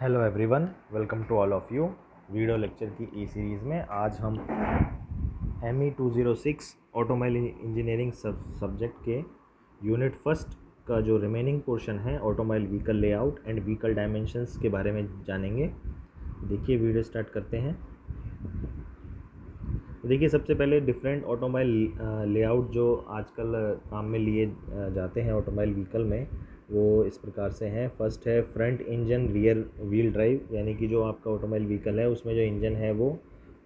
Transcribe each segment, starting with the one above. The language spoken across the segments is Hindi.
Hello everyone, welcome to all of you. Video lecture की ई सीरीज़ में आज हम ME 206 ऑटोमोबाइल इंजीनियरिंग सब्जेक्ट के यूनिट फर्स्ट का जो रिमेनिंग पोर्शन है automobile vehicle layout and vehicle dimensions के बारे में जानेंगे। देखिए वीडियो स्टार्ट करते हैं। देखिए सबसे पहले डिफरेंट ऑटोमोबाइल लेआउट जो आजकल काम में लिए जाते हैं ऑटोमोबाइल व्हीकल में, वो इस प्रकार से हैं। फर्स्ट है front engine rear wheel drive, यानी कि जो आपका ऑटोमोबाइल व्हीकल है उसमें जो इंजन है वो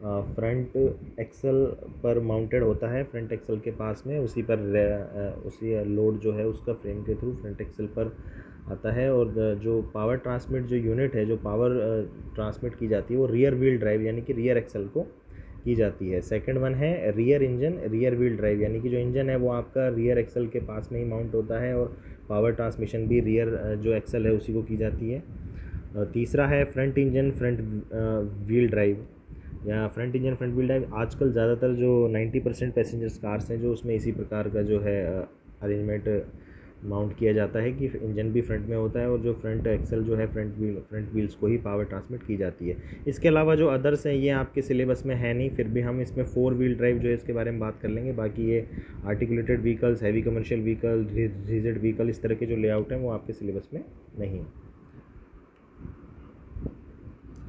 फ्रंट एक्सल पर माउंटेड होता है। फ्रंट एक्सल के पास में उसी लोड जो है उसका फ्रेम के थ्रू फ्रंट एक्सल पर आता है। और जो पावर ट्रांसमिट जो यूनिट है, जो पावर ट्रांसमिट की जाती है वो रियर व्हील ड्राइव यानी कि रियर एक्सल को की जाती है। सेकंड वन है rear engine rear wheel drive, यानी कि जो इंजन है वो आपका रियर एक्सल के पास में ही माउंट होता है और पावर ट्रांसमिशन भी रियर जो एक्सल है उसी को की जाती है। तीसरा है front engine front wheel drive या front engine front wheel drive. आजकल ज़्यादातर जो 90% पैसेंजर्स कार्स हैं जो उसमें इसी प्रकार का जो है अरेंजमेंट माउंट किया जाता है कि इंजन भी फ्रंट में होता है और जो फ्रंट एक्सल जो है फ्रंट व्हील्स को ही पावर ट्रांसमिट की जाती है। इसके अलावा जो अदर्स हैं ये आपके सिलेबस में है नहीं, फिर भी हम इसमें 4 व्हील ड्राइव जो है इसके बारे में बात कर लेंगे। बाकी ये articulated vehicles, heavy commercial vehicle, rigid vehicle, इस तरह के जो लेआउट हैं वो आपके सिलेबस में नहीं।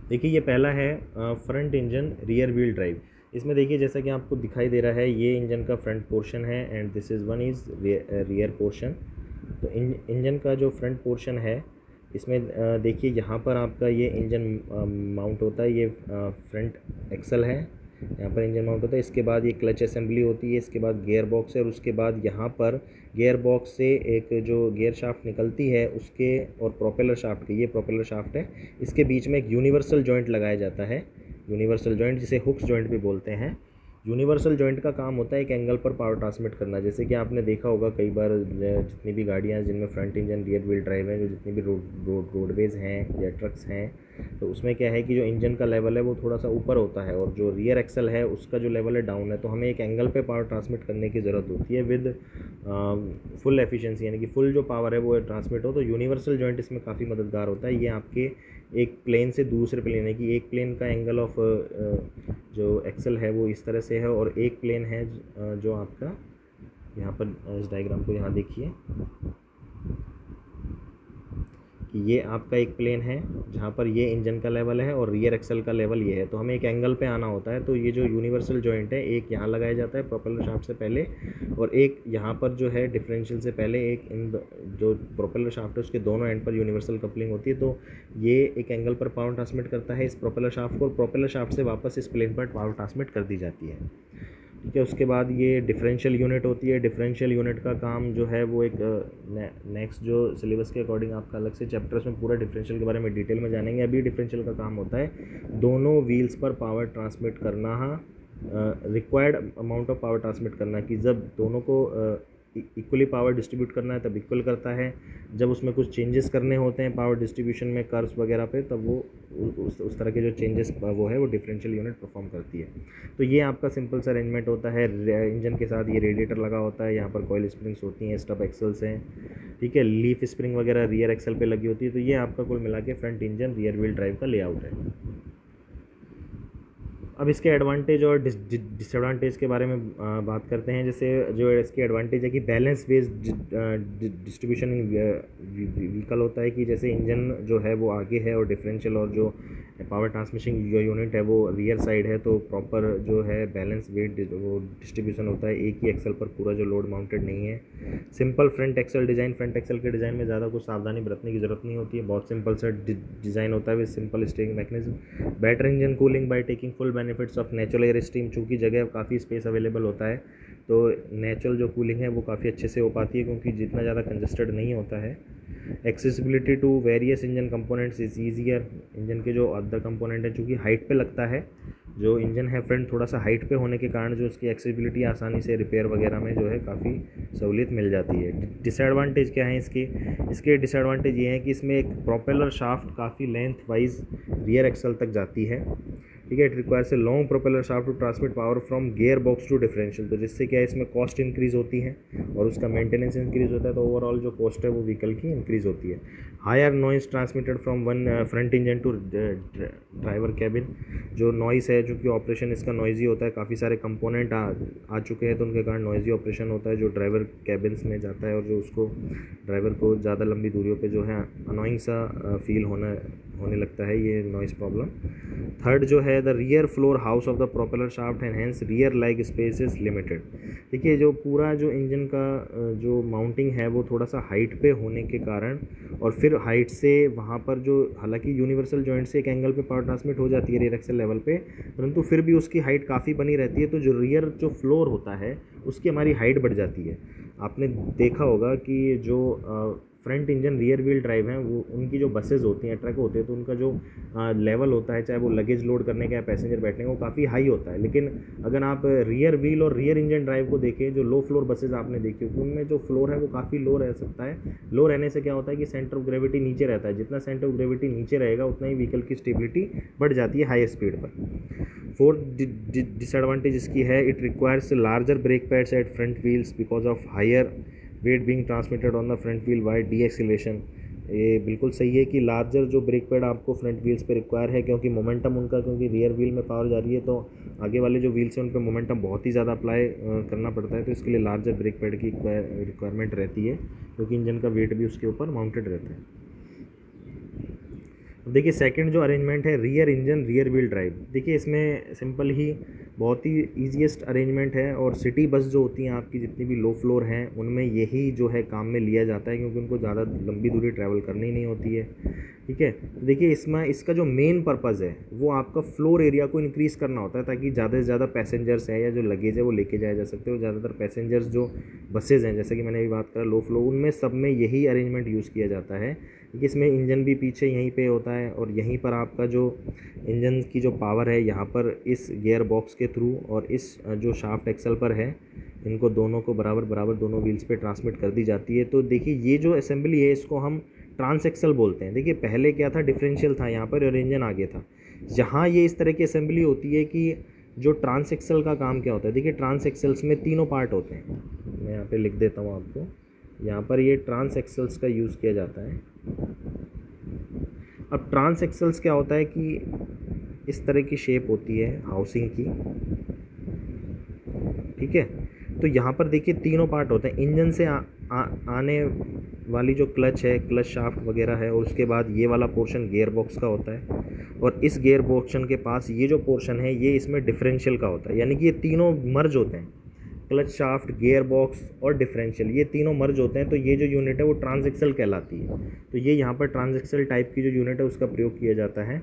देखिए ये पहला है front engine rear wheel drive. इसमें देखिए जैसा कि आपको दिखाई दे रहा है ये इंजन का फ्रंट पोर्शन है and this is rear portion. तो इंजन का जो फ्रंट पोर्शन है इसमें देखिए यहाँ पर आपका ये इंजन माउंट होता है। ये फ्रंट एक्सल है, यहाँ पर इंजन माउंट होता है। इसके बाद ये क्लच असेंबली होती है, इसके बाद गियर बॉक्स है और उसके बाद यहाँ पर गियर बॉक्स से एक जो गियर शाफ्ट निकलती है उसके और प्रोपेलर शाफ्ट के, ये प्रोपेलर शाफ्ट है, इसके बीच में एक यूनिवर्सल जॉइंट लगाया जाता है। यूनिवर्सल जॉइंट जिसे हुक्स जॉइंट भी बोलते हैं। यूनिवर्सल जॉइंट का काम होता है एक एंगल पर पावर ट्रांसमिट करना। जैसे कि आपने देखा होगा कई बार जितनी भी गाड़ियाँ जिनमें front engine rear wheel drive है, जो जितनी भी रोडवेज़ हैं या ट्रक्स हैं, तो उसमें क्या है कि जो इंजन का लेवल है वो थोड़ा सा ऊपर होता है और जो रियर एक्सल है उसका जो लेवल है डाउन है। तो हमें एक एंगल पे पावर ट्रांसमिट करने की ज़रूरत होती है विद फुल एफिशिएंसी, यानी कि फुल जो पावर है वो ट्रांसमिट हो। तो यूनिवर्सल जॉइंट इसमें काफ़ी मददगार होता है। ये आपके एक प्लेन से दूसरे प्लेन है कि एक प्लेन का एंगल ऑफ जो एक्सल है वो इस तरह से है और एक प्लेन है जो आपका यहाँ पर इस डायग्राम को यहाँ देखिए कि ये आपका एक प्लेन है जहाँ पर ये इंजन का लेवल है और रियर एक्सल का लेवल ये है। तो हमें एक एंगल पे आना होता है। तो ये जो यूनिवर्सल जॉइंट है एक यहाँ लगाया जाता है प्रोपेलर शाफ्ट से पहले और एक यहाँ पर जो है डिफरेंशियल से पहले, एक जो प्रोपेलर शाफ्ट है उसके दोनों एंड पर यूनिवर्सल कपलिंग होती है। तो ये एक एंगल पर पावर ट्रांसमिट करता है इस प्रोपेलर शाफ्ट को और प्रोपेलर शाफ्ट से वापस इस प्लेन पर पावर ट्रांसमिट कर दी जाती है। ठीक है, उसके बाद ये डिफरेंशियल यूनिट होती है। डिफरेंशियल यूनिट का काम जो है वो एक नेक्स्ट जो सिलेबस के अकॉर्डिंग आपका अलग से चैप्टर्स में पूरा डिफरेंशियल के बारे में डिटेल में जानेंगे। अभी डिफरेंशियल का काम होता है दोनों व्हील्स पर पावर ट्रांसमिट करना, required amount of power transmit करना, कि जब दोनों को इक्वली पावर डिस्ट्रीब्यूट करना है तब इक्वल करता है, जब उसमें कुछ चेंजेस करने होते हैं पावर डिस्ट्रीब्यूशन में कर्व्स वगैरह पे तब वो उस तरह के जो चेंजेस वो है वो डिफरेंशियल यूनिट परफॉर्म करती है। तो ये आपका सिंपल सा अरेंजमेंट होता है। इंजन के साथ ये रेडिएटर लगा होता है, यहाँ पर कॉइल स्प्रिंग्स होती हैं, स्टब एक्सल्स हैं, ठीक है, लीफ स्प्रिंग वगैरह रियर एक्सल पे लगी होती है। तो ये आपका कुल मिला के front engine rear wheel drive का लेआउट है। अब इसके एडवांटेज और डिसएडवांटेज के बारे में बात करते हैं। जैसे जो इसकी एडवांटेज है कि balance based distribution in vehicle होता है कि जैसे इंजन जो है वो आगे है और डिफरेंशियल और जो पावर ट्रांसमिशन यूनिट है वो रियर साइड है, तो प्रॉपर जो है बैलेंस वेट वो डिस्ट्रीब्यूशन होता है, एक ही एक्सल पर पूरा जो लोड माउंटेड नहीं है। Simple front axle design, front axle के डिज़ाइन में ज़्यादा कुछ सावधानी बरतने की ज़रूरत नहीं होती है, बहुत सिंपल सा डिज़ाइन होता है with simple steering mechanism. Better engine cooling by taking full benefits of natural air stream, चूँकि जगह काफ़ी स्पेस अवेलेबल होता है तो नेचुरल जो कूलिंग है वो काफ़ी अच्छे से हो पाती है क्योंकि जितना ज़्यादा कंजस्टेड नहीं होता है। Accessibility to various engine components is easier, engine के जो अदर कंपोनेंट है चूँकि हाइट पे लगता है, जो इंजन है फ्रंट थोड़ा सा हाइट पे होने के कारण जो उसकी एक्सेसिबिलिटी आसानी से रिपेयर वगैरह में जो है काफ़ी सहूलियत मिल जाती है। डिसएडवांटेज क्या है इसके डिसएडवांटेज ये है कि इसमें एक प्रोपेलर शाफ्ट काफ़ी लेंथ वाइज रियर एक्सल तक जाती है। ठीक है। It requires a long propeller shaft to transmit power from gear box to differential, तो जिससे क्या है इसमें कॉस्ट इंक्रीज़ होती है और उसका मेंटेनेंस इंक्रीज़ होता है, तो ओवरऑल जो कॉस्ट है वो व्हीकल की इंक्रीज़ होती है। Higher noise transmitted from one front engine to driver cabin, जो नॉइस है, जो कि ऑपरेशन इसका नॉइजी होता है, काफ़ी सारे कंपोनेंट आ चुके हैं तो उनके कारण नॉइजी ऑपरेशन होता है जो ड्राइवर कैबिन्स में जाता है और जो उसको ड्राइवर को ज़्यादा लंबी दूरियों पे जो है अनोइंग सा फील होने लगता है, ये नॉइस प्रॉब्लम। थर्ड जो है the rear floor house of the propeller shaft and hence rear like space is limited. देखिए जो पूरा जो इंजन का जो माउंटिंग है वो थोड़ा सा हाइट पे होने के कारण और फिर हाइट से वहाँ पर जो, हालांकि यूनिवर्सल जॉइंट से एक एंगल पे पावर ट्रांसमिट हो जाती है रियर एक्सल लेवल पे, परंतु फिर भी उसकी हाइट काफ़ी बनी रहती है, तो जो रियर जो फ्लोर होता है उसकी हमारी हाइट बढ़ जाती है। आपने देखा होगा कि जो front engine rear wheel drive हैं वो उनकी जो बसेज़ होती हैं, ट्रक होते हैं, तो उनका जो लेवल होता है, चाहे वो लगेज लोड करने का या पैसेंजर बैठने का, वो काफ़ी हाई होता है। लेकिन अगर आप रियर व्हील और रियर इंजन ड्राइव को देखें, जो लो फ्लोर बसेज़ आपने देखी होगी, उनमें जो फ्लोर है वो काफ़ी लो रह सकता है। लो रहने से क्या होता है कि सेंटर ऑफ ग्रेविटी नीचे रहता है, जितना सेंटर ऑफ ग्रेविटी नीचे रहेगा उतना ही व्हीकल की स्टेबिलिटी बढ़ जाती है हाई स्पीड पर। फोर्थ डिसएडवांटेज इसकी है, it requires larger brake pads at front wheels because of higher weight being transmitted on the front wheel by deceleration. ये बिल्कुल सही है कि लार्जर जो ब्रेक पैड आपको फ्रंट व्हील्स पे रिक्वायर है, क्योंकि मोमेंटम उनका, क्योंकि रियर व्हील में पावर जा रही है तो आगे वाले जो व्हील्स हैं उन पे मोमेंटम बहुत ही ज़्यादा अप्लाई करना पड़ता है, तो इसके लिए लार्जर ब्रेक पैड की रिक्वायरमेंट रहती है, क्योंकि इंजन का वेट भी उसके ऊपर माउंटेड रहता है। देखिए सेकंड जो अरेंजमेंट है rear engine rear wheel drive, देखिए इसमें सिंपल ही बहुत ही ईजीएस्ट अरेंजमेंट है और सिटी बस जो होती हैं आपकी जितनी भी लो फ्लोर हैं उनमें यही जो है काम में लिया जाता है, क्योंकि उनको ज़्यादा लंबी दूरी ट्रैवल करनी नहीं होती है। ठीक है, देखिए इसमें इसका जो मेन पर्पज़ है वो आपका फ्लोर एरिया को इंक्रीज़ करना होता है, ताकि ज़्यादा से ज़्यादा पैसेंजर्स है या जो लगेज है वो लेके जाया जा सकते हो। ज़्यादातर पैसेंजर्स जो बसेज़ हैं, जैसे कि मैंने अभी बात करा लो फ्लोर, उनमें सब में यही अरेंजमेंट यूज़ किया जाता है, क्योंकि इसमें इंजन भी पीछे यहीं पे होता है और यहीं पर आपका जो इंजन की जो पावर है यहाँ पर इस गियर बॉक्स के थ्रू और इस जो शाफ्ट एक्सल पर है, इनको दोनों को बराबर बराबर दोनों व्हील्स पे ट्रांसमिट कर दी जाती है। तो देखिए ये जो असेंबली है इसको हम ट्रांस एक्सल बोलते हैं। देखिए पहले क्या था, डिफरेंशियल था यहाँ पर और इंजन आगे था। जहाँ ये इस तरह की असेंबली होती है कि जो ट्रांस एक्सल का काम क्या होता है, देखिए ट्रांस एक्सल्स में तीनों पार्ट होते हैं, मैं यहाँ पे लिख देता हूँ आपको, यहाँ पर ये ट्रांस एक्सल्स का यूज़ किया जाता है। अब ट्रांस एक्सल्स क्या होता है कि इस तरह की शेप होती है हाउसिंग की, ठीक है। तो यहाँ पर देखिए तीनों पार्ट होते हैं, इंजन से आने वाली जो क्लच है, क्लच शाफ्ट वगैरह है, और उसके बाद ये वाला पोर्शन गियर बॉक्स का होता है और इस गियर पोर्शन के पास ये जो पोर्शन है ये इसमें डिफरेंशियल का होता है, यानी कि ये तीनों मर्ज होते हैं, क्लच शाफ्ट, गियर बॉक्स और डिफरेंशियल, ये तीनों मर्ज होते हैं। तो ये जो यूनिट है वो ट्रांसएक्सल कहलाती है। तो ये यहाँ पर ट्रांसएक्सल टाइप की जो यूनिट है उसका प्रयोग किया जाता है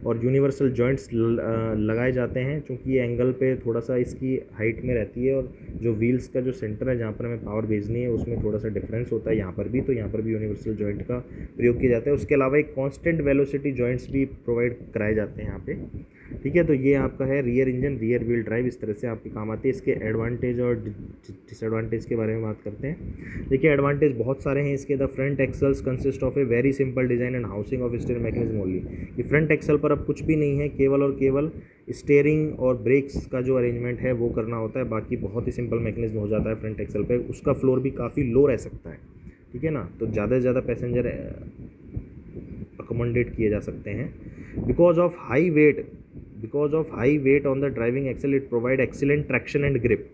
और यूनिवर्सल जॉइंट्स लगाए जाते हैं, चूँकि ये एंगल पे थोड़ा सा इसकी हाइट में रहती है और जो व्हील्स का जो सेंटर है जहाँ पर हमें पावर भेजनी है उसमें थोड़ा सा डिफरेंस होता है यहाँ पर भी, तो यहाँ पर भी यूनिवर्सल जॉइंट का प्रयोग किया जाता है। उसके अलावा एक कॉन्स्टेंट वेलोसिटी जॉइंट्स भी प्रोवाइड कराए जाते हैं यहाँ पे, ठीक है। तो ये आपका है rear engine rear wheel drive, इस तरह से आपके काम आती है। इसके एडवांटेज और डिसएडवांटेज के बारे में बात करते हैं। देखिए एडवांटेज बहुत सारे हैं इसके। The front axles consist of a very simple design and housing of steering mechanism only. ये फ्रंट एक्सल पर अब कुछ भी नहीं है, केवल और केवल स्टीयरिंग और ब्रेक्स का जो अरेंजमेंट है वो करना होता है, बाकी बहुत ही सिंपल मैकेनिज्म हो जाता है फ्रंट एक्सल पर। उसका फ्लोर भी काफ़ी लो रह सकता है, ठीक है ना, तो ज़्यादा से ज़्यादा पैसेंजर अकोमोडेट किए जा सकते हैं। Because of high weight on the driving axle it provide excellent traction and grip.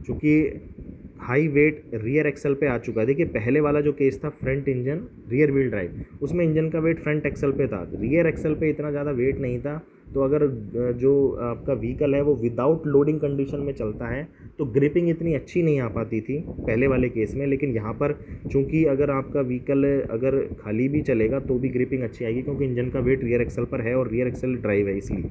चूँकि हाई वेट रियर एक्सल पे आ चुका है, देखिए पहले वाला जो केस था front engine rear wheel drive, उसमें इंजन का वेट फ्रंट एक्सल पे था, रियर एक्सल पे इतना ज़्यादा वेट नहीं था। तो अगर जो आपका व्हीकल है वो विदाउट लोडिंग कंडीशन में चलता है तो ग्रिपिंग इतनी अच्छी नहीं आ पाती थी पहले वाले केस में, लेकिन यहाँ पर चूंकि अगर आपका व्हीकल अगर खाली भी चलेगा तो भी ग्रिपिंग अच्छी आएगी, क्योंकि इंजन का वेट रियर एक्सल पर है और रियर एक्सल ड्राइव है इसलिए।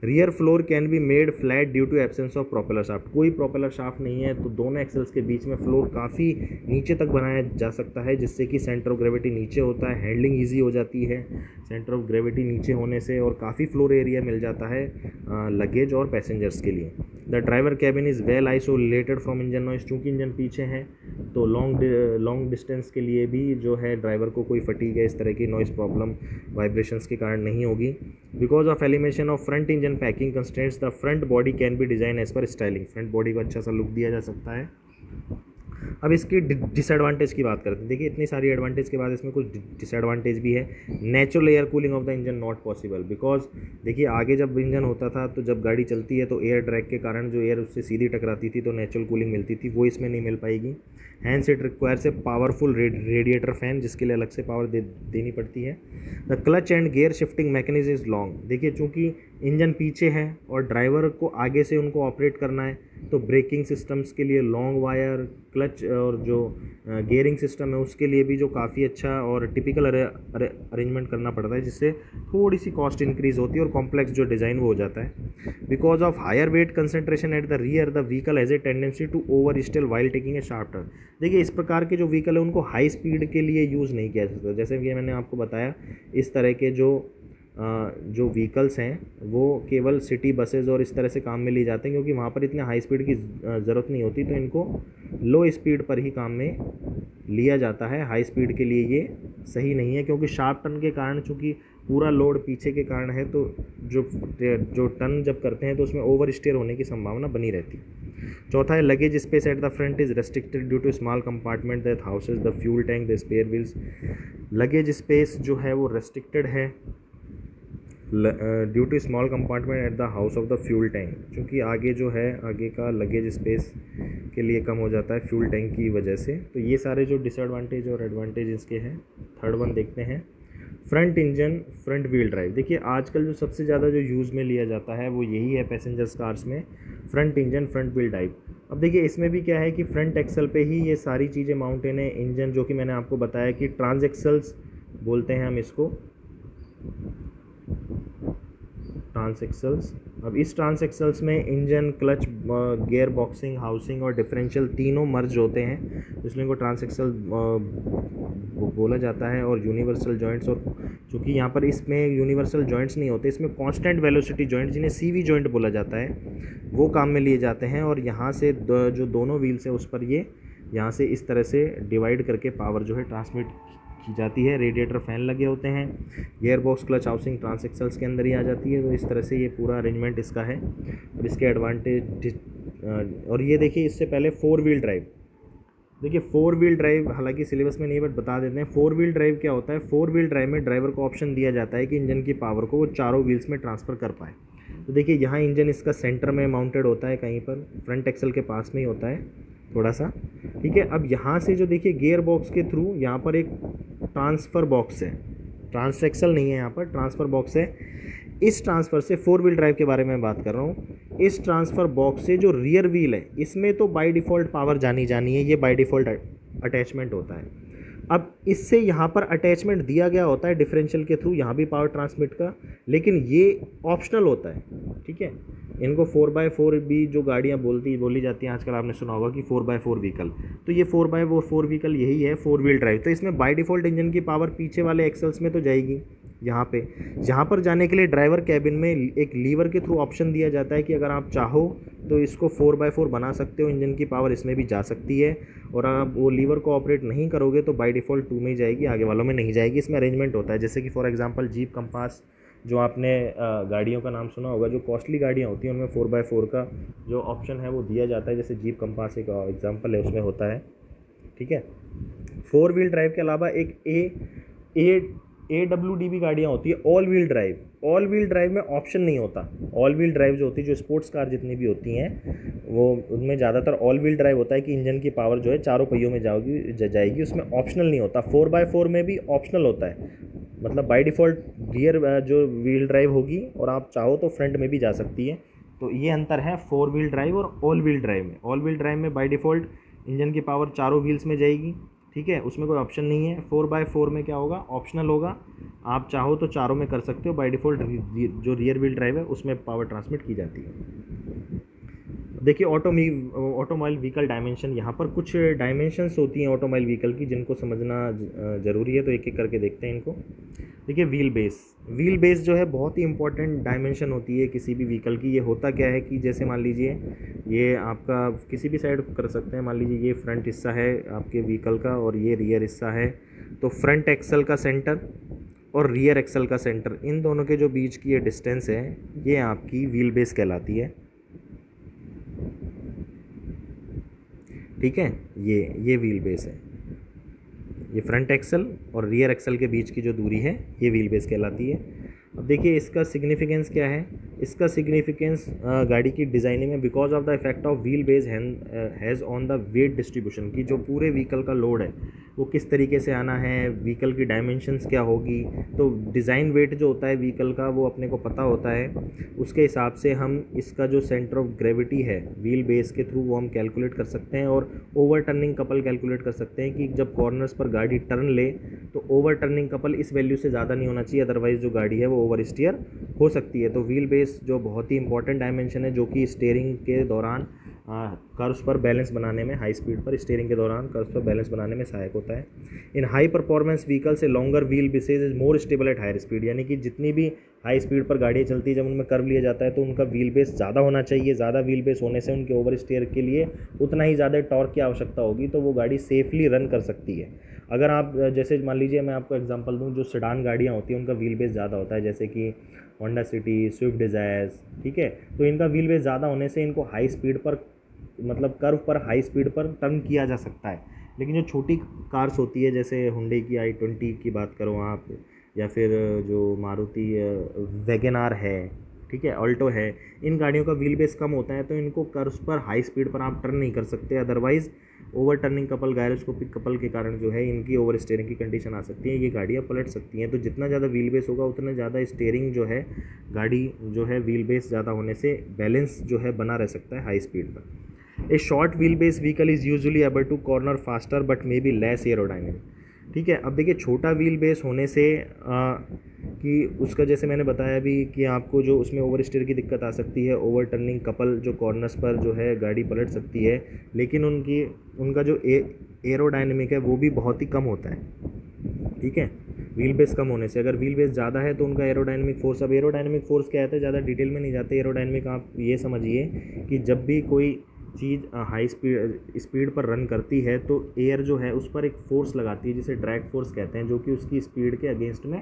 Rear floor can be made flat due to absence of propeller shaft. कोई प्रोपेलर शाफ्ट नहीं है तो दोनों एक्सल्स के बीच में फ्लोर काफ़ी नीचे तक बनाया जा सकता है, जिससे कि सेंटर ऑफ ग्रेविटी नीचे होता है, हैंडलिंग ईजी हो जाती है सेंटर ऑफ ग्रेविटी नीचे होने से, और काफ़ी फ्लोर एरिया मिल जाता है लगेज और पैसेंजर्स के लिए। The driver cabin is well isolated from engine noise. चूँकि इंजन पीछे है तो लॉन्ग डिस्टेंस के लिए भी जो है ड्राइवर को कोई फटीग है इस तरह की नॉइज़ प्रॉब्लम वाइब्रेशंस के कारण नहीं होगी। Because of elimination of front engine packing constraints the front body can be design as per styling, front body को अच्छा सा लुक दिया जा सकता है। अब इसकी डिसएडवांटेज की बात करते हैं। देखिए इतनी सारी एडवांटेज के बाद इसमें कुछ डिसएडवांटेज भी है। Natural air cooling of the engine not possible, because देखिए आगे जब इंजन होता था तो जब गाड़ी चलती है तो एयर ड्रैग के कारण जो एयर उससे सीधी टकराती थी तो नेचुरल कूलिंग मिलती थी, वो इसमें नहीं मिल पाएगी। Hence it requires a powerful radiator fan जिसके लिए अलग से पावर देनी पड़ती है। The clutch and gear shifting mechanism is long. देखिए चूँकि इंजन पीछे है और ड्राइवर को आगे से उनको ऑपरेट करना है तो ब्रेकिंग सिस्टम्स के लिए लॉन्ग वायर, क्लच और जो गियरिंग सिस्टम है उसके लिए भी जो काफ़ी अच्छा और टिपिकल अरेंजमेंट करना पड़ता है, जिससे थोड़ी सी कॉस्ट इंक्रीज़ होती है और कॉम्प्लेक्स जो डिज़ाइन वो हो जाता है। Because of higher weight concentration at the rear the vehicle has a tendency to oversteer while taking a sharp turn. देखिए इस प्रकार के जो व्हीकल है उनको हाई स्पीड के लिए यूज़ नहीं किया जा सकता। जैसे कि मैंने आपको बताया इस तरह के जो व्हीकल्स हैं वो केवल सिटी बसेज़ और इस तरह से काम में लिए जाते हैं, क्योंकि वहाँ पर इतने हाई स्पीड की ज़रूरत नहीं होती, तो इनको लो स्पीड पर ही काम में लिया जाता है। हाई स्पीड के लिए ये सही नहीं है, क्योंकि शार्प टर्न के कारण चूँकि पूरा लोड पीछे के कारण है तो जो टर्न जब करते हैं तो उसमें ओवर स्टीयर होने की संभावना बनी रहती है। चौथा है luggage space at the front is restricted due to small compartment that houses the fuel tank the spare wheels. Luggage space जो है वो रेस्ट्रिक्टेड है due to small compartment at the house of the fuel tank, क्योंकि आगे जो है आगे का लगेज स्पेस के लिए कम हो जाता है फ्यूल टैंक की वजह से। तो ये सारे जो डिसएडवांटेज और एडवांटेज इसके हैं। थर्ड वन देखते हैं, front engine front wheel drive. देखिए आजकल जो सबसे ज़्यादा जो यूज़ में लिया जाता है वो यही है पैसेंजर्स कार्स में, front engine front wheel drive. अब देखिए इसमें भी क्या है कि फ्रंट एक्सल पे ही ये सारी चीज़ें माउंटेन है। इंजन जो कि मैंने आपको बताया कि ट्रांसएक्सल्स बोलते हैं हम इसको, ट्रांसएक्सल्स। अब इस ट्रांसएक्सल्स में engine, clutch, gear boxing, housing और डिफरेंशियल तीनों मर्ज होते हैं, इसलिए इनको ट्रांसएक्सल बोला जाता है। और यूनिवर्सल जॉइंट्स, और चूँकि यहाँ पर इसमें यूनिवर्सल जॉइंट्स नहीं होते, इसमें कांस्टेंट वेलोसिटी जॉइंट जिन्हें सीवी जॉइंट बोला जाता है वो काम में लिए जाते हैं। और यहाँ से जो दोनों व्हील्स है उस पर ये यहाँ से इस तरह से डिवाइड करके पावर जो है ट्रांसमिट की जाती है। रेडिएटर फैन लगे होते हैं, गियर बॉक्स, क्लच, हाउसिंग ट्रांसएक्सल्स के अंदर ही आ जाती है। तो इस तरह से ये पूरा अरेंजमेंट इसका है। अब इसके एडवांटेज, और ये देखिए इससे पहले फोर व्हील ड्राइव। देखिए फोर व्हील ड्राइव हालांकि सिलेबस में नहीं बट बता देते हैं। फोर व्हील ड्राइव क्या होता है? फोर व्हील ड्राइव में ड्राइवर को ऑप्शन दिया जाता है कि इंजन की पावर को वो चारों व्हील्स में ट्रांसफ़र कर पाए। तो देखिए यहाँ इंजन इसका सेंटर में माउंटेड होता है, कहीं पर फ्रंट एक्सल के पास में ही होता है थोड़ा सा, ठीक है। अब यहाँ से जो देखिए गियर बॉक्स के थ्रू यहाँ पर एक ट्रांसफ़र बॉक्स है, ट्रांसएक्सल नहीं है, यहाँ पर ट्रांसफ़र बॉक्स है। इस ट्रांसफ़र से फोर व्हील ड्राइव के बारे में बात कर रहा हूँ। इस ट्रांसफ़र बॉक्स से जो रियर व्हील है इसमें तो बाय डिफ़ॉल्ट पावर जानी है, ये बाय डिफ़ॉल्ट अटैचमेंट होता है। अब इससे यहाँ पर अटैचमेंट दिया गया होता है डिफरेंशियल के थ्रू, यहाँ भी पावर ट्रांसमिट का, लेकिन ये ऑप्शनल होता है, ठीक है। इनको 4x4 भी जो गाड़ियाँ बोली जाती हैं आजकल, आपने सुना होगा कि 4x4 व्हीकल, तो ये 4x4 व्हीकल यही है, फोर व्हील ड्राइव। तो इसमें बाय डिफ़ॉल्ट इंजन की पावर पीछे वाले एक्सल्स में तो जाएगी यहाँ पे। यहाँ पर जाने के लिए ड्राइवर कैबिन में एक लीवर के थ्रू ऑप्शन दिया जाता है कि अगर आप चाहो तो इसको 4x4 बना सकते हो, इंजन की पावर इसमें भी जा सकती है। और आप वो लीवर को ऑपरेट नहीं करोगे तो बाय डिफ़ॉल्ट 2 में ही जाएगी, आगे वालों में नहीं जाएगी। इसमें अरेंजमेंट होता है, जैसे कि फॉर एग्जांपल जीप कंपास, जो आपने गाड़ियों का नाम सुना होगा, जो कॉस्टली गाड़ियाँ होती हैं उनमें 4x4 का जो ऑप्शन है वो दिया जाता है। जैसे जीप कंपास एक एग्जांपल है, उसमें होता है, ठीक है। फोर व्हील ड्राइव के अलावा एक AWD भी गाड़ियाँ होती है, all wheel drive. All wheel drive में ऑप्शन नहीं होता। ऑल व्हील ड्राइव जो होती है, जो स्पोर्ट्स कार जितनी भी होती हैं वो उनमें ज़्यादातर ऑल व्हील ड्राइव होता है कि इंजन की पावर जो है चारों पहियों में जाएगी, उसमें ऑप्शनल नहीं होता। 4x4 में भी ऑप्शनल होता है, मतलब बाय डिफ़ॉल्ट रियर जो व्हील ड्राइव होगी और आप चाहो तो फ्रंट में भी जा सकती है। तो ये अंतर है फोर व्हील ड्राइव और ऑल व्हील ड्राइव में। ऑल व्हील ड्राइव में बाय डिफ़ॉल्ट इंजन की पावर चारों व्हील्स में जाएगी, ठीक है, उसमें कोई ऑप्शन नहीं है। 4x4 में क्या होगा? ऑप्शनल होगा, आप चाहो तो चारों में कर सकते हो। बाय डिफ़ॉल्ट जो रियर व्हील ड्राइव है उसमें पावर ट्रांसमिट की जाती है। देखिए ऑटोमोबाइल व्हीकल डायमेंशन, यहाँ पर कुछ डायमेंशंस होती हैं ऑटोमोबाइल व्हीकल की जिनको समझना ज़रूरी है, तो एक एक करके देखते हैं इनको। देखिए व्हील बेस जो है बहुत ही इंपॉर्टेंट डायमेंशन होती है किसी भी व्हीकल की। ये होता क्या है कि जैसे मान लीजिए ये आपका किसी भी साइड कर सकते हैं, मान लीजिए ये फ्रंट हिस्सा है आपके व्हीकल का और ये रियर हिस्सा है, तो फ्रंट एक्सल का सेंटर और रियर एक्सल का सेंटर, इन दोनों के जो बीच की ये डिस्टेंस है ये आपकी व्हील बेस कहलाती है। ठीक है, ये व्हील बेस है, ये फ्रंट एक्सल और रियर एक्सल के बीच की जो दूरी है ये व्हील बेस कहलाती है। अब देखिए इसका सिग्निफिकेंस क्या है। इसका सिग्निफिकेंस गाड़ी की डिज़ाइनिंग में because of the effect of wheel base has on the wait distribution, की जो पूरे व्हीकल का लोड है वो किस तरीके से आना है, व्हीकल की डायमेंशंस क्या होगी, तो डिज़ाइन वेट जो होता है व्हीकल का वो अपने को पता होता है। उसके हिसाब से हम इसका जो सेंटर ऑफ ग्रेविटी है व्हील बेस के थ्रू वो हम कैलकुलेट कर सकते हैं और ओवर टर्निंग कपल कैलकुलेट कर सकते हैं कि जब कॉर्नर्स पर गाड़ी टर्न ले तो ओवर टर्निंग कपल इस वैल्यू से ज़्यादा नहीं होना चाहिए, अदरवाइज़ जो गाड़ी है वो ओवर स्टीयर हो सकती है। तो व्हील बेस जो बहुत ही इंपॉर्टेंट डायमेंशन है जो कि स्टीयरिंग के दौरान कर्व्स पर बैलेंस बनाने में, हाई स्पीड पर स्टीयरिंग के दौरान कर्व्स पर बैलेंस बनाने में सहायक होता है। In high performance vehicles longer wheel bases is more stable at higher speed, यानी कि जितनी भी हाई स्पीड पर गाड़ियाँ चलती है जब उनमें कर्व लिया जाता है तो उनका व्हील बेस ज़्यादा होना चाहिए। ज़्यादा व्हील बेस होने से उनके ओवर स्टीयर के लिए उतना ही ज़्यादा टॉर्क की आवश्यकता होगी, तो वो गाड़ी सेफली रन कर सकती है। अगर आप जैसे मान लीजिए मैं आपको एग्जांपल दूं, जो सेडान गाड़ियां होती हैं उनका व्हील बेस ज़्यादा होता है, जैसे कि होंडा सिटी, स्विफ्ट डिज़ायर्स, ठीक है, तो इनका व्हील बेस ज़्यादा होने से इनको हाई स्पीड पर, मतलब कर्व पर हाई स्पीड पर टर्न किया जा सकता है। लेकिन जो छोटी कार्स होती है जैसे हुंडई की i20 की बात करो आप, या फिर जो मारुति वैगन आर है, ठीक है, ऑल्टो है, इन गाड़ियों का व्हील बेस कम होता है तो इनको कर्व्स पर हाई स्पीड पर आप टर्न नहीं कर सकते, otherwise over turning couple, gyroscopic couple के कारण जो है इनकी ओवर स्टीयरिंग की कंडीशन आ सकती है, ये गाड़ियाँ पलट सकती हैं। तो जितना ज़्यादा व्हील बेस होगा उतना ज़्यादा स्टीयरिंग जो है, गाड़ी जो है व्हील बेस ज़्यादा होने से बैलेंस जो है बना रह सकता है हाई स्पीड पर। A short wheel base vehicle is usually able to corner faster but may be less aerodynamic. ठीक है, अब देखिए छोटा व्हील बेस होने से कि उसका जैसे मैंने बताया भी कि आपको जो उसमें ओवर स्टीयर की दिक्कत आ सकती है, ओवर टर्निंग कपल जो कॉर्नर्स पर जो है गाड़ी पलट सकती है, लेकिन उनका जो एरोडायनेमिक है वो भी बहुत ही कम होता है। ठीक है, व्हील बेस कम होने से, अगर व्हील बेस ज़्यादा है तो उनका एरोडायनेमिक फोर्स, अब एरोडायनेमिक फोर्स क्या आता है, ज़्यादा डिटेल में नहीं जाते। एरोडायनेमिक आप ये समझिए कि जब भी कोई चीज़ हाई स्पीड पर रन करती है तो एयर जो है उस पर एक फोर्स लगाती है जिसे ड्रैग फोर्स कहते हैं, जो कि उसकी स्पीड के अगेंस्ट में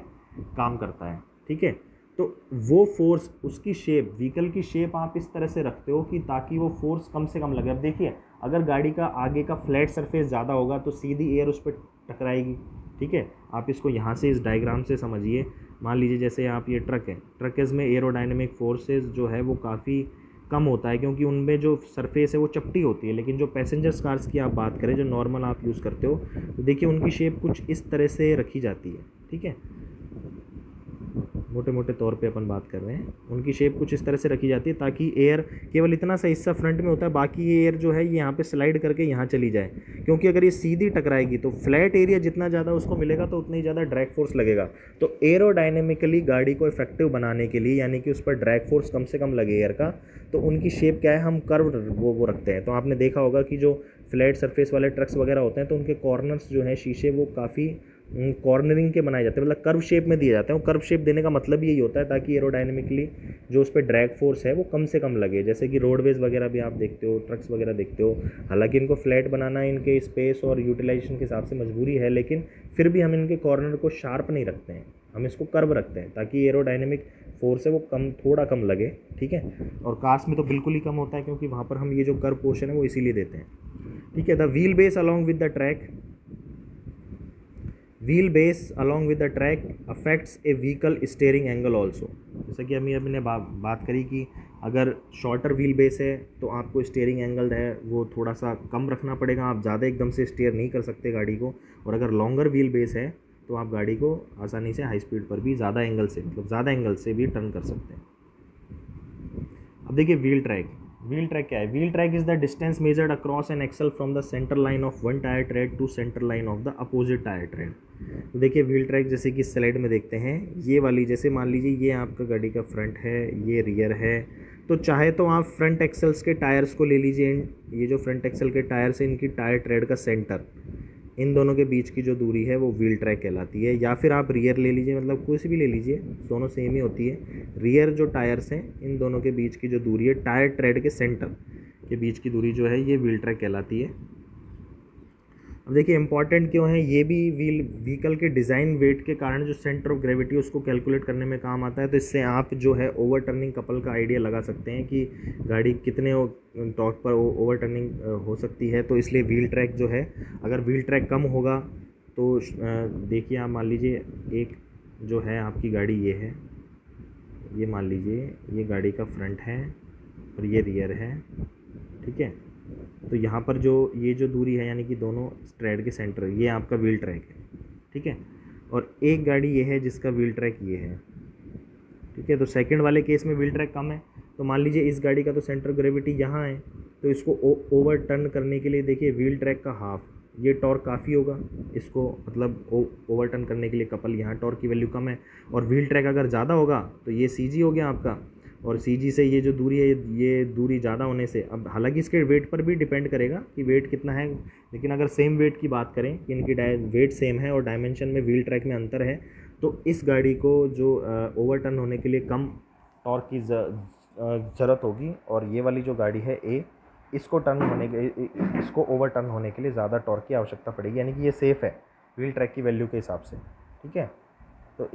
काम करता है। ठीक है, तो वो फोर्स, उसकी शेप, व्हीकल की शेप आप इस तरह से रखते हो कि ताकि वो फोर्स कम से कम लगे। अब देखिए अगर गाड़ी का आगे का फ्लैट सरफेस ज़्यादा होगा तो सीधी एयर उस पर टकराएगी। ठीक है, आप इसको यहाँ से इस डायग्राम से समझिए। मान लीजिए जैसे आप ये ट्रक है, ट्रकेज में एरोडायनेमिक फोर्सेस जो है वो काफ़ी कम होता है क्योंकि उनमें जो सरफेस है वो चपटी होती है। लेकिन जो पैसेंजर्स कार्स की आप बात करें जो नॉर्मल आप यूज़ करते हो, तो देखिए उनकी शेप कुछ इस तरह से रखी जाती है। ठीक है, मोटे मोटे तौर पे अपन बात कर रहे हैं, उनकी शेप कुछ इस तरह से रखी जाती है ताकि एयर केवल इतना सा हिस्सा फ्रंट में होता है, बाकी ये एयर जो है ये यहाँ पे स्लाइड करके यहाँ चली जाए। क्योंकि अगर ये सीधी टकराएगी तो फ्लैट एरिया जितना ज़्यादा उसको मिलेगा तो उतना ही ज़्यादा ड्रैग फोर्स लगेगा। तो एरोडायनेमिकली गाड़ी को इफेक्टिव बनाने के लिए, यानी कि उस पर ड्रैग फोर्स कम से कम लगे एयर का, तो उनकी शेप क्या है, हम कर्व वो रखते हैं। तो आपने देखा होगा कि जो फ्लैट सरफेस वाले ट्रक्स वगैरह होते हैं तो उनके कॉर्नर्स जो हैं शीशे वो काफ़ी कॉर्नरिंग के बनाए जाते हैं, मतलब कर्व शेप में दिए जाते हैं। वो कर्व शेप देने का मतलब यही होता है ताकि एरोडायनेमिकली जो उस पर ड्रैग फोर्स है वो कम से कम लगे। जैसे कि रोडवेज वगैरह भी आप देखते हो, ट्रक्स वगैरह देखते हो, हालांकि इनको फ्लैट बनाना इनके स्पेस और यूटिलाइजेशन के हिसाब से मजबूरी है, लेकिन फिर भी हम इनके कॉर्नर को शार्प नहीं रखते हैं, हम इसको कर्व रखते हैं ताकि एरोडायनेमिक फोर्स है वो थोड़ा कम लगे। ठीक है, और कार्स में तो बिल्कुल ही कम होता है क्योंकि वहाँ पर हम ये जो कर्व पोर्शन है वो इसीलिए देते हैं। ठीक है, the wheel base along with the track, wheel base along with the track affects A vehicle steering angle also. जैसा कि अभी हमने बात करी कि अगर शॉर्टर व्हील बेस है तो आपको स्टीयरिंग एंगल है वो थोड़ा सा कम रखना पड़ेगा, आप ज़्यादा एकदम से स्टीयर नहीं कर सकते गाड़ी को। और अगर लॉन्गर व्हील बेस है तो आप गाड़ी को आसानी से हाई स्पीड पर भी ज़्यादा एंगल से, मतलब ज़्यादा एंगल से भी टर्न कर सकते हैं। अब देखिए व्हील ट्रैक, व्हील ट्रैक क्या है? Wheel track is the distance measured across an axle from the centre line of one tyre tread to centre line of the opposite tyre tread. तो देखिए व्हील ट्रैक जैसे कि स्लाइड में देखते हैं, ये वाली, जैसे मान लीजिए ये आपका गाड़ी का फ्रंट है, ये रियर है, तो चाहे तो आप फ्रंट एक्सेल्स के टायर्स को ले लीजिए, ये जो फ्रंट एक्सेल के टायर्स हैं इनकी टायर ट्रेड का सेंटर, इन दोनों के बीच की जो दूरी है वो व्हील ट्रैक कहलाती है। या फिर आप रियर ले लीजिए, मतलब कोई सी भी ले लीजिए, दोनों सेम ही होती है। रियर जो टायर्स हैं इन दोनों के बीच की जो दूरी है, टायर ट्रेड के सेंटर के बीच की दूरी जो है ये व्हील ट्रैक कहलाती है। अब देखिए इंपॉर्टेंट क्यों है ये भी, व्हीकल के डिज़ाइन वेट के कारण जो सेंटर ऑफ ग्रेविटी उसको कैलकुलेट करने में काम आता है। तो इससे आप जो है ओवर टर्निंग कपल का आइडिया लगा सकते हैं कि गाड़ी कितने टॉर्क पर ओवर टर्निंग हो सकती है। तो इसलिए व्हील ट्रैक जो है, अगर व्हील ट्रैक कम होगा तो देखिए आप मान लीजिए एक जो है आपकी गाड़ी ये है, ये मान लीजिए ये गाड़ी का फ्रंट है और ये रियर है, ठीक है। तो यहाँ पर जो ये जो दूरी है यानी कि दोनों ट्रेड के सेंटर, ये आपका व्हील ट्रैक है, ठीक है। और एक गाड़ी ये है जिसका व्हील ट्रैक ये है, ठीक है। तो सेकंड वाले केस में व्हील ट्रैक कम है, तो मान लीजिए इस गाड़ी का तो सेंटर ऑफ ग्रेविटी यहाँ है, तो इसको ओवर टर्न करने के लिए देखिए व्हील ट्रैक का हाफ, ये टॉर्क काफ़ी होगा इसको, मतलब ओवर टर्न करने के लिए कपल यहाँ टॉर्क की वैल्यू कम है। और व्हील ट्रैक अगर ज़्यादा होगा तो ये CG हो गया आपका, और CG से ये जो दूरी है ये दूरी ज़्यादा होने से, अब हालांकि इसके वेट पर भी डिपेंड करेगा कि वेट कितना है, लेकिन अगर सेम वेट की बात करें कि इनकी वेट सेम है और डायमेंशन में व्हील ट्रैक में अंतर है, तो इस गाड़ी को जो ओवर टर्न होने के लिए कम टॉर्क की ज़रूरत होगी। और ये वाली जो गाड़ी है A, इसको इसको ओवर टर्न होने के लिए ज़्यादा टॉर्क की आवश्यकता पड़ेगी, यानी कि ये सेफ़ है व्हील ट्रैक की वैल्यू के हिसाब से, ठीक है। तो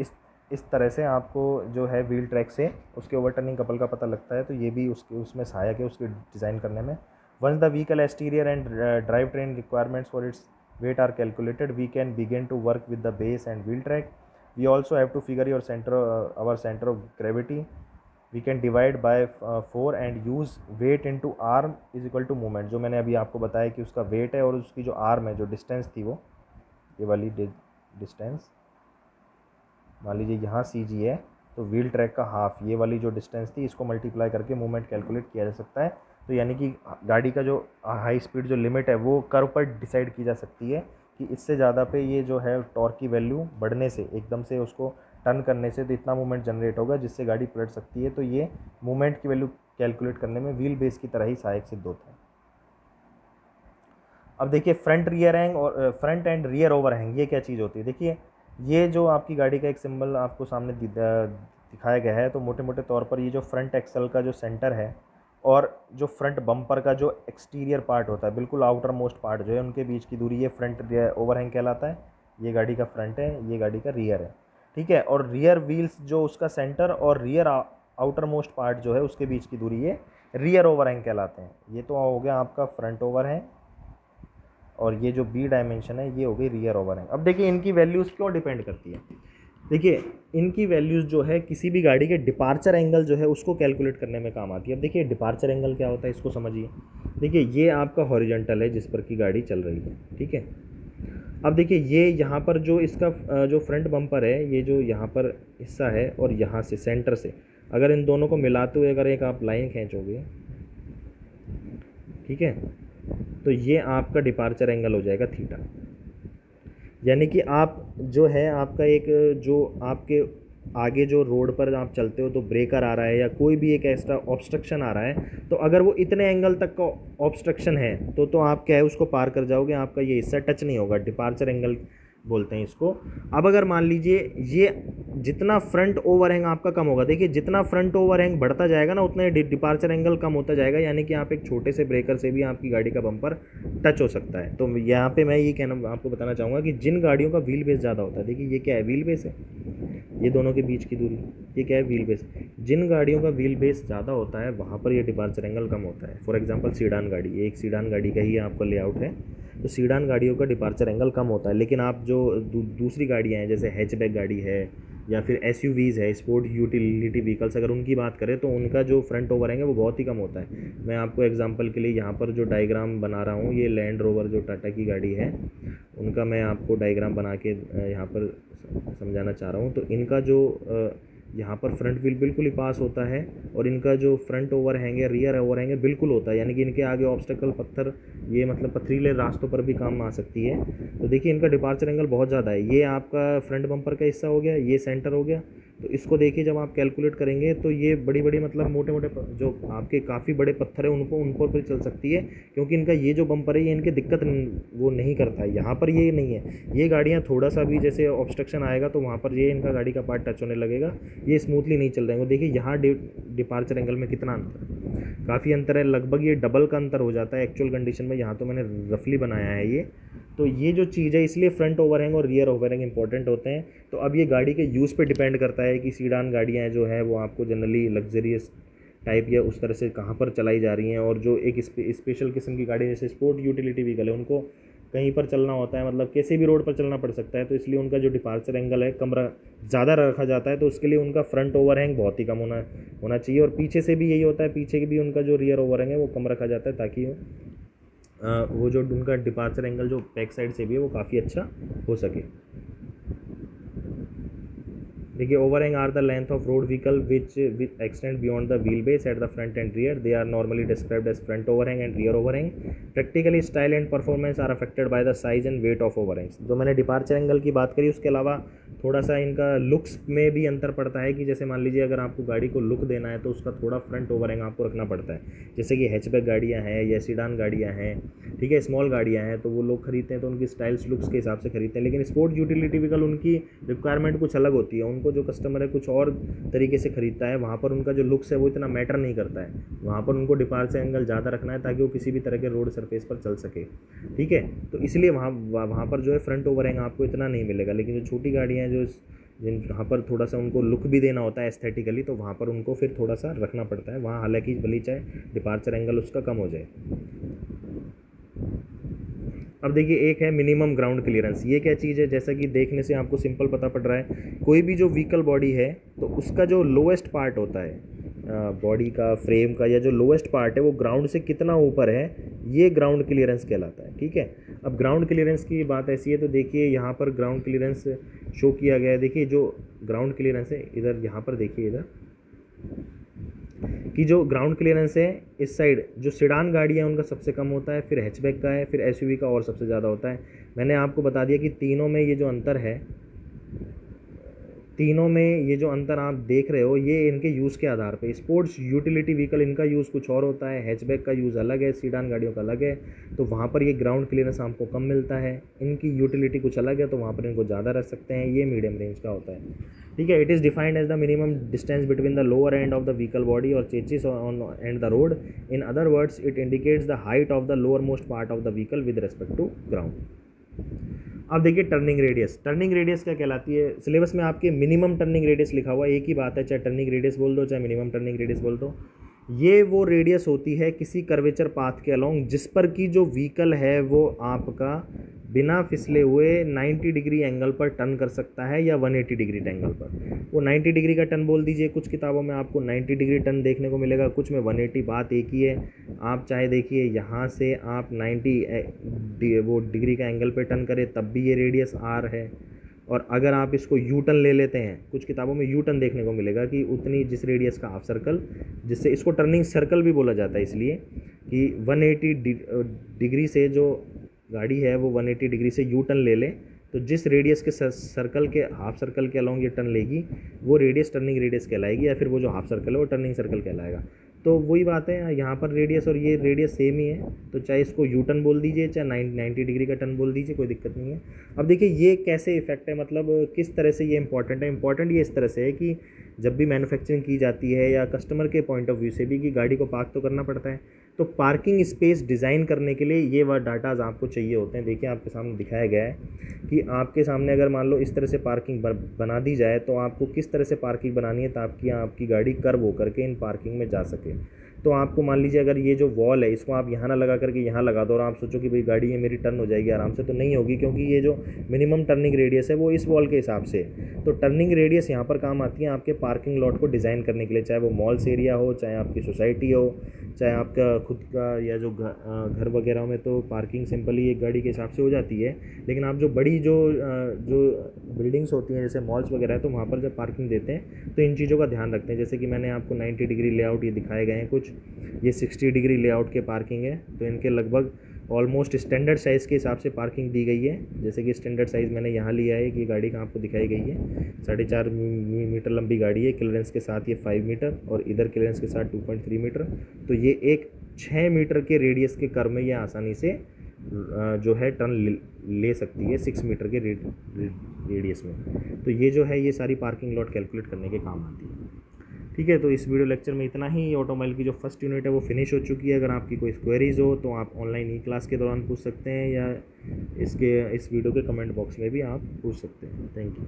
इस तरह से आपको जो है व्हील ट्रैक से उसके ओवर टर्निंग कपल का पता लगता है। तो ये भी उसमें सहायक है उसके डिज़ाइन करने में। Once the vehicle exterior and drive train requirements for its weight are calculated, we can begin to work with the base and wheel track. We also have to figure our centre of gravity. We can divide by 4 and use weight into arm is equal to movement. जो मैंने अभी आपको बताया कि उसका वेट है और उसकी जो आर्म है, जो डिस्टेंस थी वो ये वाली डिस्टेंस, मान लीजिए यहाँ CG है, तो व्हील ट्रैक का हाफ, ये वाली जो डिस्टेंस थी, इसको मल्टीप्लाई करके मूवमेंट कैलकुलेट किया जा सकता है। तो यानी कि गाड़ी का जो हाई स्पीड जो लिमिट है वो कर्व पर डिसाइड की जा सकती है कि इससे ज़्यादा पे ये जो है टॉर्क की वैल्यू बढ़ने से, एकदम से उसको टर्न करने से तो इतना मूवमेंट जनरेट होगा जिससे गाड़ी पलट सकती है। तो ये मूवमेंट की वैल्यू कैलकुलेट करने में व्हील बेस की तरह ही सहायक सिद्ध होता है। अब देखिए फ्रंट एंड रियर ओवरहैंग ये क्या चीज़ होती है। देखिए ये जो आपकी गाड़ी का एक सिंबल आपको सामने दिखाया गया है, तो मोटे मोटे तौर पर ये जो फ्रंट एक्सल का जो सेंटर है और जो फ्रंट बम्पर का जो एक्सटीरियर पार्ट होता है, बिल्कुल आउटर मोस्ट पार्ट जो है, उनके बीच की दूरी ये फ्रंट ओवरहैंग कहलाता है। ये गाड़ी का फ्रंट है, ये गाड़ी का रियर है, ठीक है। और रियर व्हील्स जो उसका सेंटर और रियर आउटर मोस्ट पार्ट जो है उसके बीच की दूरी ये रियर ओवरहैंग कहलाते हैं। ये तो हो गया आपका फ्रंट ओवरहैंग, और ये जो B डायमेंशन है ये हो गई रियर ओवरहैंग। अब देखिए इनकी वैल्यूज़ क्यों डिपेंड करती है। देखिए इनकी वैल्यूज़ जो है किसी भी गाड़ी के डिपार्चर एंगल जो है उसको कैलकुलेट करने में काम आती है। अब देखिए डिपार्चर एंगल क्या होता है इसको समझिए। देखिए ये आपका हॉरिजॉन्टल है जिस पर की गाड़ी चल रही है, ठीक है। अब देखिए ये यहाँ पर जो इसका जो फ्रंट बम्पर है, ये जो यहाँ पर हिस्सा है और यहाँ से सेंटर से अगर इन दोनों को मिलाते हुए अगर एक आप लाइन खींचोगे, ठीक है, तो ये आपका डिपार्चर एंगल हो जाएगा थीटा। यानी कि आप जो है आपका एक जो आपके आगे जो रोड पर आप चलते हो तो ब्रेकर आ रहा है या कोई भी एक एक्स्ट्रा ऑब्स्ट्रक्शन आ रहा है, तो अगर वो इतने एंगल तक का ऑब्स्ट्रक्शन है तो आप क्या है उसको पार कर जाओगे, आपका ये हिस्सा टच नहीं होगा। डिपार्चर एंगल बोलते हैं इसको। अब अगर मान लीजिए ये जितना फ्रंट ओवरहैंग आपका कम होगा, देखिए जितना फ्रंट ओवरहैंग बढ़ता जाएगा ना उतना डिपार्चर एंगल कम होता जाएगा, यानी कि आप एक छोटे से ब्रेकर से भी आपकी गाड़ी का बम्पर टच हो सकता है। तो यहाँ पे मैं ये कहना आपको बताना चाहूँगा कि जिन गाड़ियों का व्हील बेस ज़्यादा होता है, देखिए ये क्या है, व्हील बेस है, ये दोनों के बीच की दूरी, ये क्या है, व्हील बेस। जिन गाड़ियों का व्हील बेस ज़्यादा होता है वहाँ पर ये डिपार्चर एंगल कम होता है। फॉर एग्जांपल सीडान गाड़ी, ये एक सीडान गाड़ी का ही आपका लेआउट है, तो सीडान गाड़ियों का डिपार्चर एंगल कम होता है। लेकिन आप जो दूसरी गाड़ियाँ हैं जैसे हैचबैक गाड़ी है या फिर SUVs है, स्पोर्ट यूटिलिटी व्हीकल्स, अगर उनकी बात करें तो उनका जो फ्रंट ओवरहैंग है वो बहुत ही कम होता है। मैं आपको एग्जांपल के लिए यहाँ पर जो डायग्राम बना रहा हूँ, ये लैंड रोवर जो टाटा की गाड़ी है उनका मैं आपको डायग्राम बना के यहाँ पर समझाना चाह रहा हूँ। तो इनका जो यहाँ पर फ्रंट व्हील बिल्कुल ही पास होता है और इनका जो फ्रंट ओवरहैंग है, रियर ओवरहैंग है, बिल्कुल होता है, यानी कि इनके आगे ऑब्स्टेकल पत्थर, ये मतलब पथरीले रास्तों पर भी काम आ सकती है। तो देखिए इनका डिपार्चर एंगल बहुत ज़्यादा है। ये आपका फ्रंट बम्पर का हिस्सा हो गया, ये सेंटर हो गया, तो इसको देखिए जब आप कैलकुलेट करेंगे तो ये बड़ी बड़ी मतलब मोटे मोटे जो आपके काफ़ी बड़े पत्थर है उन पर चल सकती है, क्योंकि इनका ये जो बम्पर है ये इनके दिक्कत वो नहीं करता है। यहाँ पर ये नहीं है, ये गाड़ियाँ थोड़ा सा भी जैसे ऑब्स्ट्रक्शन आएगा तो वहाँ पर ये इनका गाड़ी का पार्ट टच होने लगेगा, ये स्मूथली नहीं चल रहेंगे। देखिए यहाँ डिपार्चर एंगल में कितना अंतर, काफ़ी अंतर है, लगभग ये डबल का अंतर हो जाता है एक्चुअल कंडीशन में। यहाँ तो मैंने रफली बनाया है ये, तो ये जो चीज़ है इसलिए फ्रंट ओवरहैंग और रियर ओवरहैंग इंपॉर्टेंट होते हैं। तो अब ये गाड़ी के यूज़ पे डिपेंड करता है कि सीडान गाड़ियाँ जो है वो आपको जनरली लग्जरियस टाइप या उस तरह से कहाँ पर चलाई जा रही हैं, और जो एक स्पेशल किस्म की गाड़ी जैसे स्पोर्ट यूटिलिटी व्हीकल है उनको कहीं पर चलना होता है, मतलब कैसे भी रोड पर चलना पड़ सकता है, तो इसलिए उनका जो डिपार्चर एंगल है कम ज़्यादा रखा जाता है, तो उसके लिए उनका फ्रंट ओवरहैंग बहुत ही कम होना चाहिए। और पीछे से भी यही होता है, पीछे भी उनका जो रियर ओवरहैंग है वो कम रखा जाता है, ताकि वो जो उनका डिपार्चर एंगल जो बैक साइड से भी है वो काफ़ी अच्छा हो सके। देखिए overhang are the length of road vehicle which extend beyond the wheel base at the front and rear, they are normally described as front overhang and rear overhang. Practically style and performance are affected by the size and weight of overhangs. जो मैंने डिपार्चर एंगल की बात करी उसके अलावा थोड़ा सा इनका लुक्स में भी अंतर पड़ता है, कि जैसे मान लीजिए अगर आपको गाड़ी को लुक देना है तो उसका थोड़ा फ्रंट ओवरहैंग आपको रखना पड़ता है, जैसे कि हैचबैक गाड़ियाँ हैं या सीडान गाड़ियाँ हैं, ठीक है, स्मॉल गाड़ियाँ हैं, तो वो लोग खरीदते हैं तो उनकी स्टाइल्स लुक्स के हिसाब से खरीदते हैं। लेकिन स्पोर्ट यूटिलिटी व्हीकल उनकी रिक्वायरमेंट कुछ अलग होती है, उनको जो कस्टमर है कुछ और तरीके से खरीदता है, वहाँ पर उनका जो लुक्स है वो इतना मैटर नहीं करता है, वहाँ पर उनको डिपार्चर एंगल ज़्यादा रखना है ताकि वो किसी भी तरह के रोड सरफेस पर चल सके, ठीक है। तो इसलिए वहाँ पर जो है फ्रंट ओवरहैंग आपको इतना नहीं मिलेगा। लेकिन जो छोटी गाड़ियाँ हैं जिन जहाँ पर थोड़ा सा उनको लुक भी देना होता है एस्थेटिकली, तो वहाँ पर उनको फिर थोड़ा सा रखना पड़ता है, वहाँ हालांकि भले चाहे डिपार्चर एंगल उसका कम हो जाए। अब देखिए एक है मिनिमम ग्राउंड क्लियरेंस। ये क्या चीज़ है, जैसा कि देखने से आपको सिंपल पता पड़ रहा है, कोई भी जो व्हीकल बॉडी है तो उसका जो लोएस्ट पार्ट होता है बॉडी का, फ्रेम का, या जो लोएस्ट पार्ट है वो ग्राउंड से कितना ऊपर है, ये ग्राउंड क्लियरेंस कहलाता है, ठीक है। अब ग्राउंड क्लियरेंस की बात ऐसी है, तो देखिए यहाँ पर ग्राउंड क्लियरेंस शो किया गया है। देखिए जो ग्राउंड क्लियरेंस है इधर, यहाँ पर देखिए इधर कि जो ग्राउंड क्लियरेंस है इस साइड जो सेडान गाड़ी है उनका सबसे कम होता है, फिर हैचबैक का है, फिर एसयूवी का और सबसे ज़्यादा होता है। मैंने आपको बता दिया कि तीनों में ये जो अंतर है, तीनों में ये जो अंतर आप देख रहे हो ये इनके यूज़ के आधार पे, स्पोर्ट्स यूटिलिटी व्हीकल इनका यूज़ कुछ और होता है, हैचबैक का यूज़ अलग है, सीडान गाड़ियों का अलग है, तो वहाँ पर ये ग्राउंड क्लियरेंस आपको कम मिलता है। इनकी यूटिलिटी कुछ अलग है तो वहाँ पर इनको ज़्यादा रख सकते हैं, ये मीडियम रेंज का होता है, ठीक है। It is defined as the minimum distance between the lower end of the vehicle body और chassis on end the road. In other words it indicates the height of the lower most part of the vehicle with respect to ground. अब देखिए टर्निंग रेडियस, टर्निंग रेडियस क्या कहलाती है, सिलेबस में आपके मिनिमम टर्निंग रेडियस लिखा हुआ है, एक ही बात है, चाहे टर्निंग रेडियस बोल दो चाहे मिनिमम टर्निंग रेडियस बोल दो। ये वो रेडियस होती है किसी कर्वेचर पाथ के अलोंग जिस पर की जो व्हीकल है वो आपका बिना फिसले हुए 90 डिग्री एंगल पर टर्न कर सकता है या 180 डिग्री एंगल पर। वो 90 डिग्री का टर्न बोल दीजिए, कुछ किताबों में आपको 90 डिग्री टर्न देखने को मिलेगा, कुछ में 180, बात एक ही है। आप चाहे देखिए यहाँ से आप 90 वो डिग्री का एंगल पर टर्न करें तब भी ये रेडियस आर है, और अगर आप इसको यू टर्न ले लेते हैं, कुछ किताबों में यू टर्न देखने को मिलेगा कि उतनी जिस रेडियस का हाफ सर्कल, जिससे इसको टर्निंग सर्कल भी बोला जाता है, इसलिए कि 180 डिग्री से जो गाड़ी है वो 180 डिग्री से यू टर्न ले ले, तो जिस रेडियस के सर्कल के हाफ सर्कल के अलोंग ये टर्न लेगी वो रेडियस टर्निंग रेडियस कहलाएगी, या फिर वो जो हाफ सर्कल है वो टर्निंग सर्कल कहलाएगा। तो वही बात है, यहाँ पर रेडियस और ये रेडियस सेम ही है, तो चाहे इसको यू टर्न बोल दीजिए चाहे 90 डिग्री का टर्न बोल दीजिए, कोई दिक्कत नहीं है। अब देखिए ये कैसे इफेक्ट है, मतलब किस तरह से ये इंपॉर्टेंट है। इंपॉर्टेंट ये इस तरह से है कि जब भी मैन्युफैक्चरिंग की जाती है या कस्टमर के पॉइंट ऑफ व्यू से भी कि गाड़ी को पार्क तो करना पड़ता है, तो पार्किंग स्पेस डिज़ाइन करने के लिए ये वह डाटाज आपको चाहिए होते हैं। देखिए आपके सामने दिखाया गया है कि आपके सामने अगर मान लो इस तरह से पार्किंग बना दी जाए तो आपको किस तरह से पार्किंग बनानी है ताकि आपकी गाड़ी कर्व हो करके इन पार्किंग में जा सके। तो आपको मान लीजिए अगर ये जो वॉल है इसको आप यहाँ ना लगा करके यहाँ लगा दो और आप सोचो कि भाई गाड़ी ये मेरी टर्न हो जाएगी आराम से, तो नहीं होगी, क्योंकि ये जो मिनिमम टर्निंग रेडियस है वो इस वॉल के हिसाब से। तो टर्निंग रेडियस यहाँ पर काम आती है आपके पार्किंग लॉट को डिज़ाइन करने के लिए, चाहे वो मॉल्स एरिया हो, चाहे आपकी सोसाइटी हो, चाहे आपका खुद का या जो घर वगैरह में, तो पार्किंग सिंपली एक गाड़ी के हिसाब से हो जाती है। लेकिन आप जो बड़ी जो बिल्डिंग्स होती हैं जैसे मॉल्स वगैरह है, तो वहाँ पर जब पार्किंग देते हैं तो इन चीज़ों का ध्यान रखते हैं। जैसे कि मैंने आपको 90 डिग्री लेआउट ये दिखाए गए हैं कुछ, ये 60 डिग्री लेआउट के पार्किंग है, तो इनके लगभग ऑलमोस्ट स्टैंडर्ड साइज़ के हिसाब से पार्किंग दी गई है। जैसे कि स्टैंडर्ड साइज़ मैंने यहाँ लिया है कि गाड़ी कहाँ आपको दिखाई गई है, 4.5 मीटर लंबी गाड़ी है, क्लियरेंस के साथ ये 5 मीटर और इधर क्लियरेंस के साथ 2.3 मीटर। तो ये एक 6 मीटर के रेडियस के कर्व में ये आसानी से जो है टर्न ले सकती है 6 मीटर के रेडियस में। तो ये जो है ये सारी पार्किंग लॉट कैलकुलेट करने के काम आती है। ठीक है, तो इस वीडियो लेक्चर में इतना ही। ऑटोमोबाइल की जो फर्स्ट यूनिट है वो फिनिश हो चुकी है। अगर आपकी कोई क्वेरीज हो तो आप ऑनलाइन ई क्लास के दौरान पूछ सकते हैं या इस वीडियो के कमेंट बॉक्स में भी आप पूछ सकते हैं। Thank you.